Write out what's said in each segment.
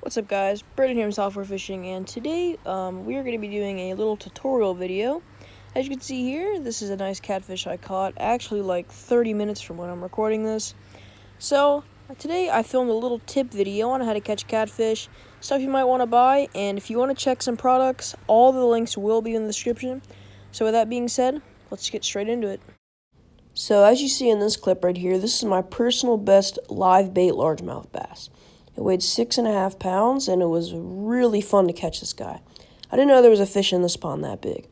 What's up guys, Brendan here from Software Fishing, and today we are going to be doing a little tutorial video. As you can see here, this is a nice catfish I caught, actually like 30 minutes from when I'm recording this. So today I filmed a little tip video on how to catch catfish, stuff you might want to buy, and if you want to check some products, all the links will be in the description. So with that being said, let's get straight into it. So as you see in this clip right here, this is my personal best live bait largemouth bass. It weighed 6.5 pounds, and it was really fun to catch this guy. I didn't know there was a fish in this pond that big.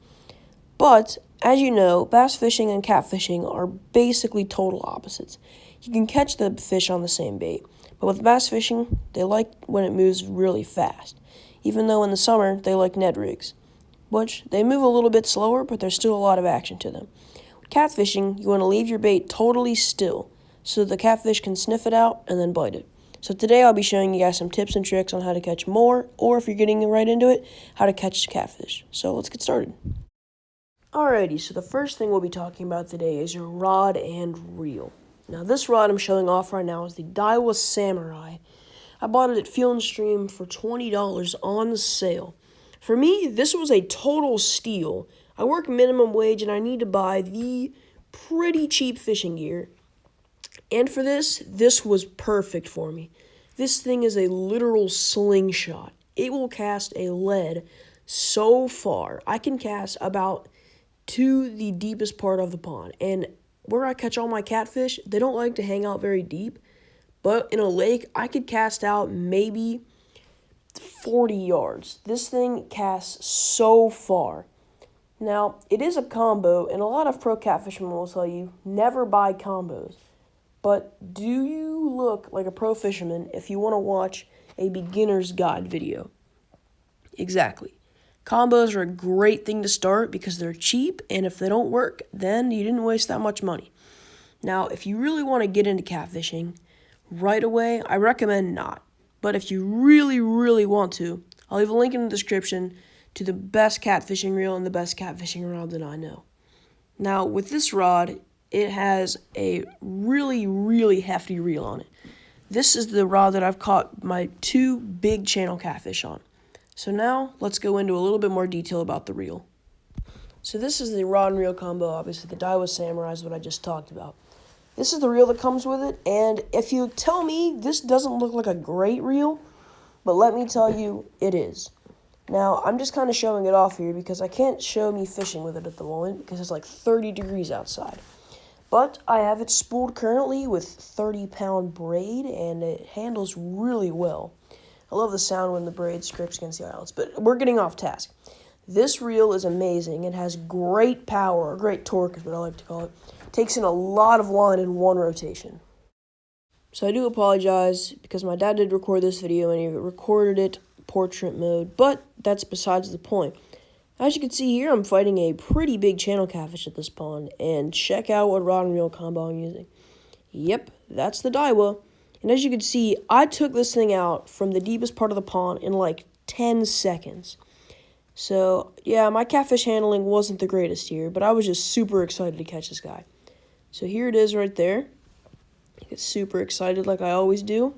But, as you know, bass fishing and catfishing are basically total opposites. You can catch the fish on the same bait, but with bass fishing, they like when it moves really fast. Even though in the summer, they like Ned rigs, which they move a little bit slower, but there's still a lot of action to them. With catfishing, you want to leave your bait totally still, so the catfish can sniff it out and then bite it. So today I'll be showing you guys some tips and tricks on how to catch more, or if you're getting right into it, how to catch catfish. So let's get started. Alrighty, so the first thing we'll be talking about today is your rod and reel. Now this rod I'm showing off right now is the Daiwa Samurai. I bought it at Field & Stream for $20 on sale. For me, this was a total steal. I work minimum wage and I need to buy the pretty cheap fishing gear. And for this was perfect for me. This thing is a literal slingshot. It will cast a lead so far. I can cast about to the deepest part of the pond. And where I catch all my catfish, they don't like to hang out very deep. But in a lake, I could cast out maybe 40 yards. This thing casts so far. Now, it is a combo, and a lot of pro catfishermen will tell you, never buy combos. But do you look like a pro fisherman if you want to watch a beginner's guide video? Exactly. Combos are a great thing to start because they're cheap, and if they don't work, then you didn't waste that much money. Now, if you really want to get into catfishing right away, I recommend not. But if you really, really want to, I'll leave a link in the description to the best catfishing reel and the best catfishing rod that I know. Now, with this rod, it has a really, really hefty reel on it. This is the rod that I've caught my 2 big channel catfish on. So now, let's go into a little bit more detail about the reel. So this is the rod and reel combo, obviously the Daiwa Samurai is what I just talked about. This is the reel that comes with it, and if you tell me this doesn't look like a great reel, but let me tell you, it is. Now, I'm just kind of showing it off here because I can't show me fishing with it at the moment because it's like 30 degrees outside. But I have it spooled currently with 30-pound braid, and it handles really well. I love the sound when the braid scrapes against the eyelets, but we're getting off task. This reel is amazing. It has great power, or great torque is what I like to call it. It takes in a lot of line in one rotation. So I do apologize because my dad did record this video and he recorded it portrait mode, but that's besides the point. As you can see here, I'm fighting a pretty big channel catfish at this pond, and check out what rod and reel combo I'm using. Yep, that's the Daiwa. And as you can see, I took this thing out from the deepest part of the pond in like 10 seconds. So, yeah, my catfish handling wasn't the greatest here, but I was just super excited to catch this guy. So here it is right there. I get super excited like I always do.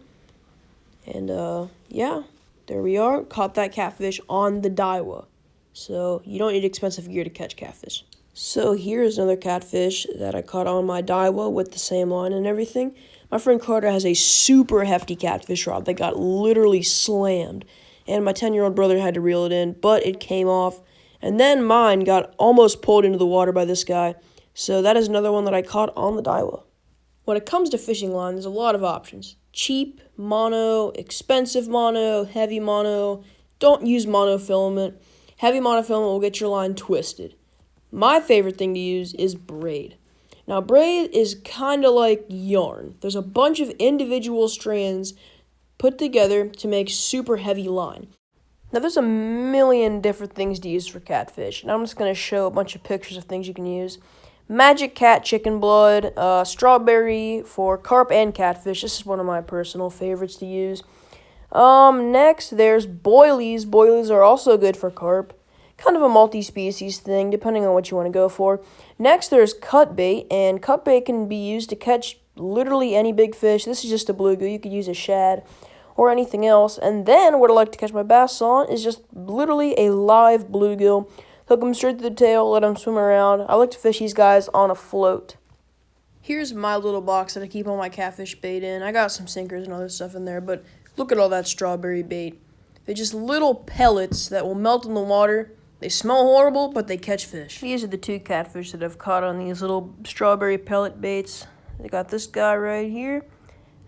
And, yeah, there we are. Caught that catfish on the Daiwa. So you don't need expensive gear to catch catfish. So here's another catfish that I caught on my Daiwa with the same line and everything. My friend Carter has a super hefty catfish rod that got literally slammed. And my 10-year-old brother had to reel it in, but it came off. And then mine got almost pulled into the water by this guy. So that is another one that I caught on the Daiwa. When it comes to fishing line, there's a lot of options. Cheap, mono, expensive mono, heavy mono. Don't use monofilament. Heavy monofilament will get your line twisted. My favorite thing to use is braid. Now, braid is kind of like yarn. There's a bunch of individual strands put together to make super heavy line. Now, there's a million different things to use for catfish, and I'm just going to show a bunch of pictures of things you can use. Magic Cat chicken blood, strawberry for carp and catfish. This is one of my personal favorites to use. Next, there's boilies. Boilies are also good for carp. Kind of a multi-species thing, depending on what you want to go for. Next, there's cut bait, and cut bait can be used to catch literally any big fish. This is just a bluegill. You could use a shad or anything else. And then what I like to catch my bass on is just literally a live bluegill. Hook them straight to the tail, let them swim around. I like to fish these guys on a float. Here's my little box that I keep all my catfish bait in. I got some sinkers and other stuff in there, but look at all that strawberry bait. They're just little pellets that will melt in the water. They smell horrible, but they catch fish. These are the 2 catfish that I've caught on these little strawberry pellet baits. They got this guy right here.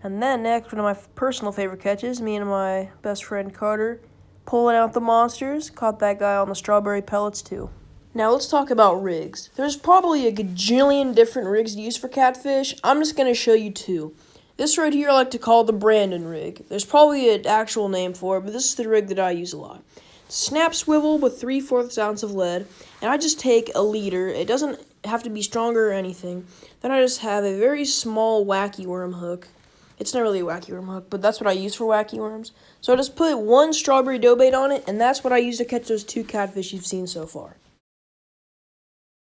And then next, one of my personal favorite catches, me and my best friend Carter, pulling out the monsters, caught that guy on the strawberry pellets too. Now let's talk about rigs. There's probably a gajillion different rigs to use for catfish. I'm just going to show you 2. This right here I like to call the Brandon rig. There's probably an actual name for it, but this is the rig that I use a lot. Snap swivel with 3/4 ounce of lead, and I just take a leader. It doesn't have to be stronger or anything. Then I just have a very small wacky worm hook. It's not really a wacky worm hook, but that's what I use for wacky worms. So I just put 1 strawberry dough bait on it, and that's what I use to catch those 2 catfish you've seen so far.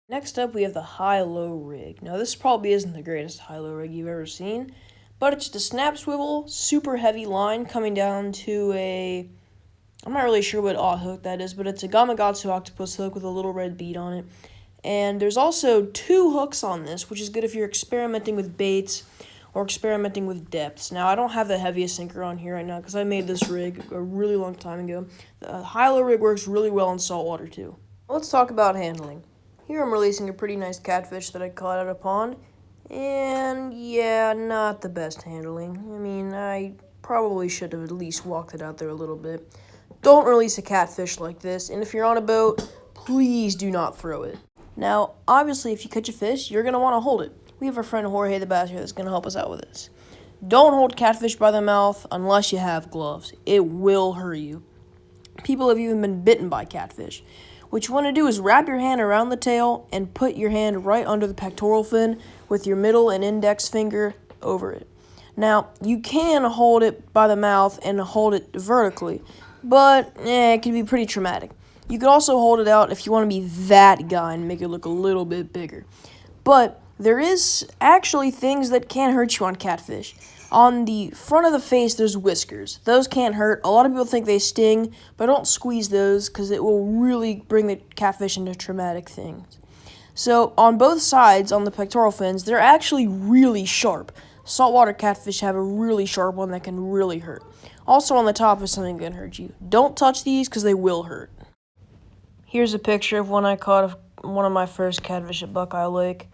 Next up, we have the high-low rig. Now, this probably isn't the greatest high-low rig you've ever seen, but it's just a snap swivel, super heavy line coming down to a... I'm not really sure what hook that is, but it's a Gamakatsu octopus hook with a little red bead on it. And there's also 2 hooks on this, which is good if you're experimenting with baits or experimenting with depths. Now, I don't have the heaviest sinker on here right now because I made this rig a really long time ago. The high-low rig works really well in saltwater too. Let's talk about handling. Here I'm releasing a pretty nice catfish that I caught out of a pond. And yeah, not the best handling. I mean, I probably should have at least walked it out there a little bit. Don't release a catfish like this, and if you're on a boat, please do not throw it. Now, obviously, if you catch a fish, you're going to want to hold it. We have our friend Jorge the Bass here that's going to help us out with this. Don't hold catfish by the mouth unless you have gloves. It will hurt you. People have even been bitten by catfish. What you want to do is wrap your hand around the tail and put your hand right under the pectoral fin with your middle and index finger over it. Now, you can hold it by the mouth and hold it vertically, but it can be pretty traumatic. You could also hold it out if you want to be that guy and make it look a little bit bigger. But there is actually things that can hurt you on catfish. On the front of the face, there's whiskers. Those can't hurt. A lot of people think they sting, but don't squeeze those because it will really bring the catfish into traumatic things. So on both sides, on the pectoral fins, they're actually really sharp. Saltwater catfish have a really sharp one that can really hurt. Also on the top is something that can hurt you. Don't touch these because they will hurt. Here's a picture of when I caught one of my first catfish at Buckeye Lake.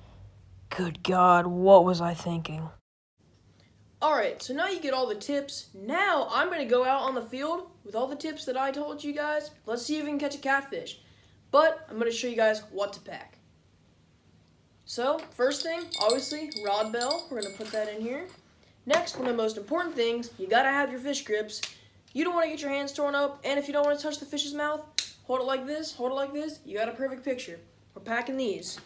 Good God, what was I thinking? Alright, so now you get all the tips. Now I'm going to go out on the field with all the tips that I told you guys. Let's see if we can catch a catfish. But I'm going to show you guys what to pack. So, first thing, obviously, rod bell. We're going to put that in here. Next, one of the most important things, you got to have your fish grips. You don't want to get your hands torn up, and if you don't want to touch the fish's mouth, hold it like this, hold it like this. You got a perfect picture. We're packing these.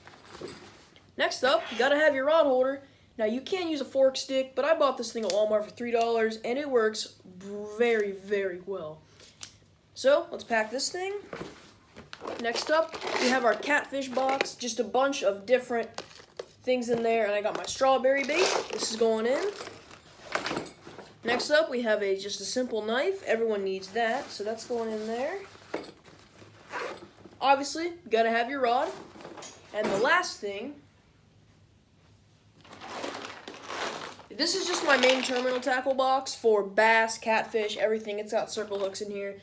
Next up, you got to have your rod holder. Now, you can use a fork stick, but I bought this thing at Walmart for $3, and it works very, very well. So, let's pack this thing. Next up, we have our catfish box. Just a bunch of different things in there, and I got my strawberry bait. This is going in. Next up, we have just a simple knife. Everyone needs that, so that's going in there. Obviously, you got to have your rod. And the last thing, this is just my main terminal tackle box for bass, catfish, everything. It's got circle hooks in here.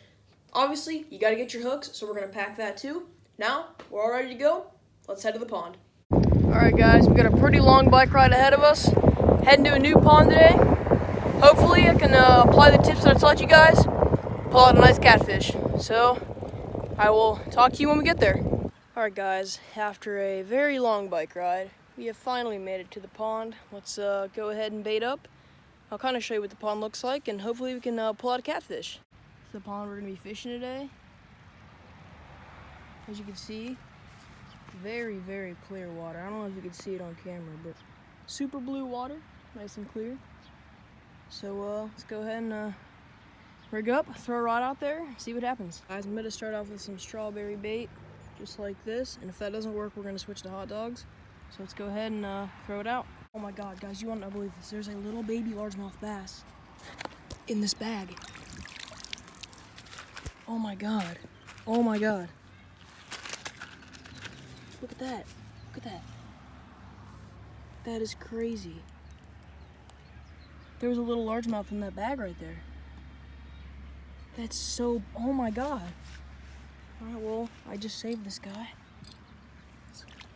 Obviously, you got to get your hooks, so we're going to pack that too. Now, we're all ready to go. Let's head to the pond. Alright guys, we've got a pretty long bike ride ahead of us. Heading to a new pond today. Hopefully I can apply the tips that I taught you guys. Pull out a nice catfish. So, I will talk to you when we get there. Alright guys, after a very long bike ride, we have finally made it to the pond. Let's go ahead and bait up. I'll kind of show you what the pond looks like, and hopefully we can pull out a catfish. This is the pond we're going to be fishing today. As you can see, very, very clear water. I don't know if you can see it on camera, but super blue water, nice and clear. So let's go ahead and rig up, throw a rod out there, see what happens. Guys, I'm going to start off with some strawberry bait, just like this. And if that doesn't work, we're going to switch to hot dogs. So let's go ahead and throw it out. Oh my God, guys, you won't believe this. There's a little baby largemouth bass in this bag. Oh my god. Oh my god. Look at that. Look at that. That is crazy. There was a little largemouth in that bag right there. That's so, oh my god. Alright, well, I just saved this guy.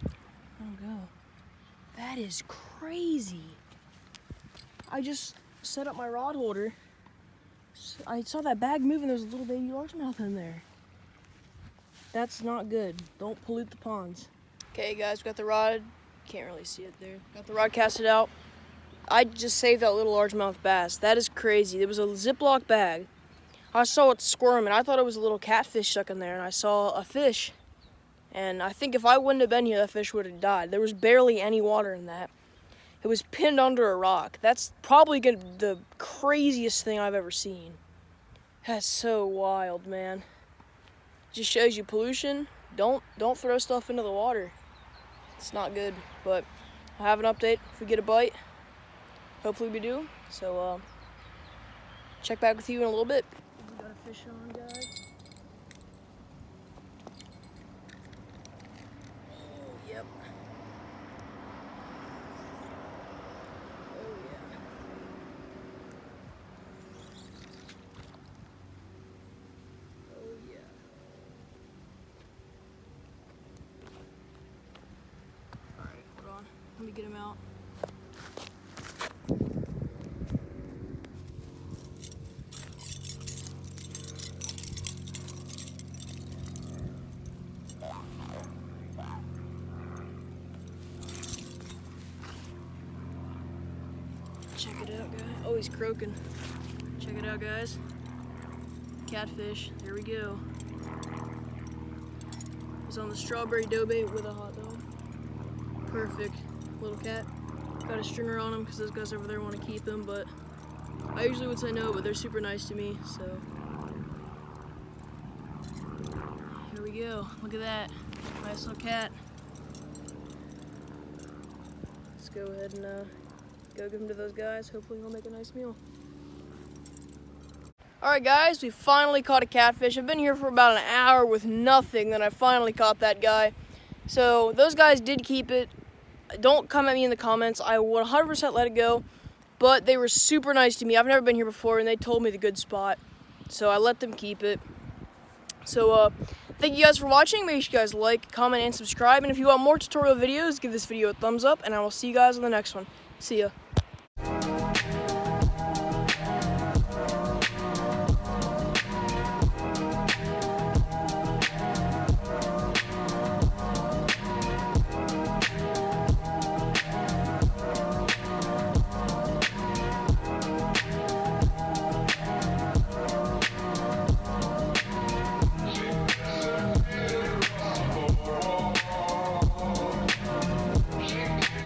Let him go. That is crazy. I just set up my rod holder. I saw that bag move and there was a little baby largemouth in there. That's not good. Don't pollute the ponds. Okay guys, we got the rod. Can't really see it there. Got the rod casted out. I just saved that little largemouth bass. That is crazy. It was a Ziploc bag. I saw it squirm and I thought it was a little catfish stuck in there, and I saw a fish. And I think if I wouldn't have been here, that fish would have died. There was barely any water in that. It was pinned under a rock. That's probably the craziest thing I've ever seen. That's so wild, man. Just shows you pollution. Don't throw stuff into the water. It's not good. But I have an update. If we get a bite, hopefully we do. So check back with you in a little bit. We got a fish on, guys. Oh, yep. Oh yeah. Oh yeah. All right, hold on. Let me get him out. Check it out, guys. Oh, he's croaking. Check it out, guys. Catfish. There we go. He's on the strawberry dough bait with a hot dog. Perfect little cat. Got a stringer on him because those guys over there want to keep him, but I usually would say no, but they're super nice to me, so. Here we go. Look at that. Nice little cat. Let's go ahead and go give him to those guys. Hopefully he'll make a nice meal. Alright guys, we finally caught a catfish. I've been here for about an hour with nothing, then I finally caught that guy. So those guys did keep it. Don't come at me in the comments. I would 100% let it go, but they were super nice to me. I've never been here before and they told me the good spot, so I let them keep it. So thank you guys for watching. Make sure you guys like, comment, and subscribe. And if you want more tutorial videos, give this video a thumbs up, and I will see you guys on the next one. See ya.